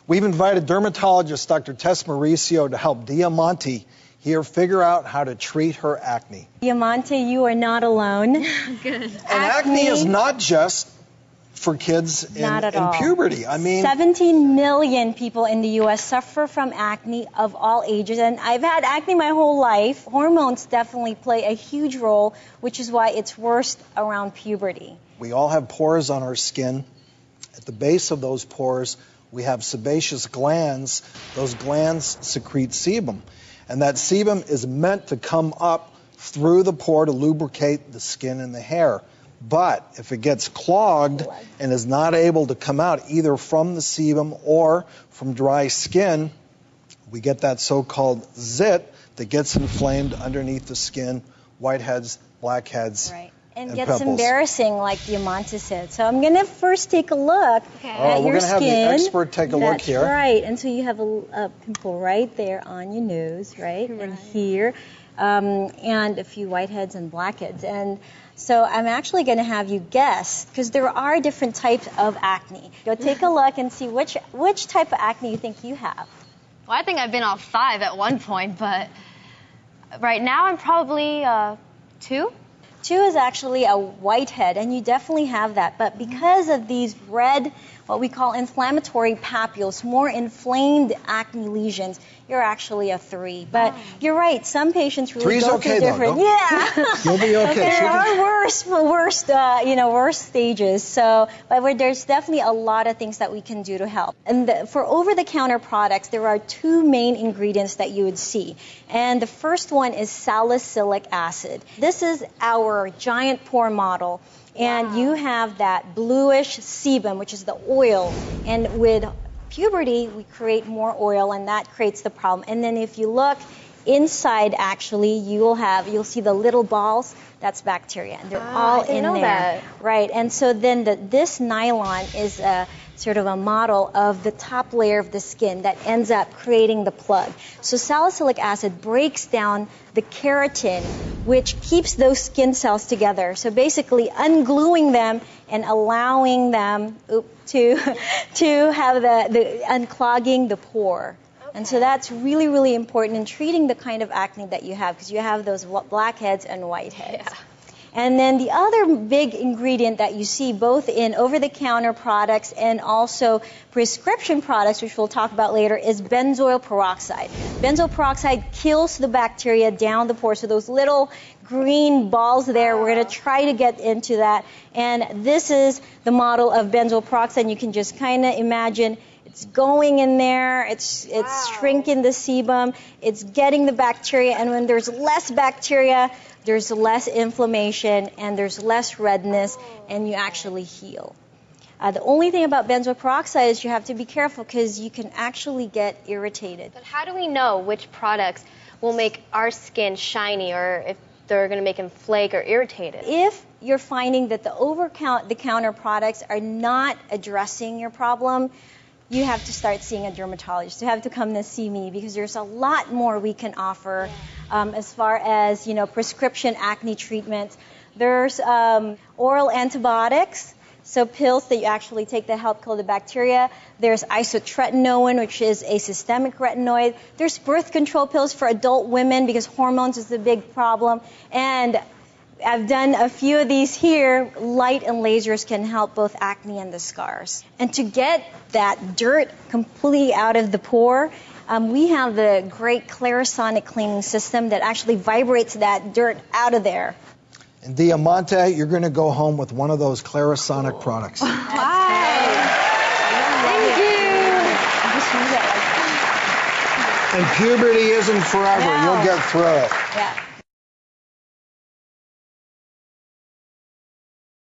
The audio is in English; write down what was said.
We've invited dermatologist Dr. Tess Mauricio to help Diamante here figure out how to treat her acne. Diamante, you are not alone. Good. And acne is not just for kids in puberty. I mean, 17 million people in the U.S. suffer from acne of all ages, and I've had acne my whole life. Hormones definitely play a huge role, which is why it's worst around puberty. We all have pores on our skin. At the base of those pores, we have sebaceous glands. Those glands secrete sebum, and that sebum is meant to come up through the pore to lubricate the skin and the hair. But if it gets clogged and is not able to come out either from the sebum or from dry skin, we get that so-called zit that gets inflamed underneath the skin, whiteheads, blackheads, right. And and gets pimples. embarrassing, like Diamante said. So I'm going to first take a look at your skin. We're going to have the expert take a look here. That's right. And so you have a pimple right there on your nose, right? And here, and a few whiteheads and blackheads. And so I'm actually going to have you guess, because there are different types of acne. Go take a look and see which type of acne you think you have. Well, I think I've been on 5 at one point, but right now I'm probably 2. 2 is actually a whitehead, and you definitely have that. But because of these red, what we call inflammatory papules, more inflamed acne lesions, you're actually a 3. But you're right, some patients really 3's go okay, through different. though. Yeah. You'll be okay. There are worse stages. So, but there's definitely a lot of things that we can do to help. And for over-the-counter products, there are 2 main ingredients that you would see. And the first one is salicylic acid. This is our giant pore model. And you have that bluish sebum, which is the oil. And with puberty, we create more oil, and that creates the problem. And then if you look inside, actually, you'll see the little balls. That's bacteria, and they're all in there. That. Right. And so then this nylon is sort of a model of the top layer of the skin that ends up creating the plug. So salicylic acid breaks down the keratin, which keeps those skin cells together. So basically ungluing them and allowing them to have the unclogging the pore. And so that's really, really important in treating the kind of acne that you have, because you have those blackheads and whiteheads. Yeah. And then the other big ingredient that you see both in over-the-counter products and also prescription products, which we'll talk about later, is benzoyl peroxide. Benzoyl peroxide kills the bacteria down the pore. So those little green balls there, we're going to try to get into that. And this is the model of benzoyl peroxide. And you can just kind of imagine it's going in there, it's shrinking the sebum, it's getting the bacteria, and when there's less bacteria, there's less inflammation, and there's less redness, and you actually heal. The only thing about benzoyl peroxide is you have to be careful, because you can actually get irritated. But how do we know which products will make our skin shiny, or if they're going to make them flake or irritated? If you're finding that the over-the-counter products are not addressing your problem, you have to start seeing a dermatologist. You have to come to see me, because there's a lot more we can offer as far as, prescription acne treatments. There's oral antibiotics, so pills that you actually take that help kill the bacteria. There's isotretinoin, which is a systemic retinoid. There's birth control pills for adult women, because hormones is a big problem. And I've done a few of these here. Light and lasers can help both acne and the scars. And to get that dirt completely out of the pore, we have the great Clarisonic cleaning system that actually vibrates that dirt out of there. And Diamante, you're going to go home with one of those Clarisonic products. Wow. Thank you. And puberty isn't forever. No. You'll get through it. Yeah.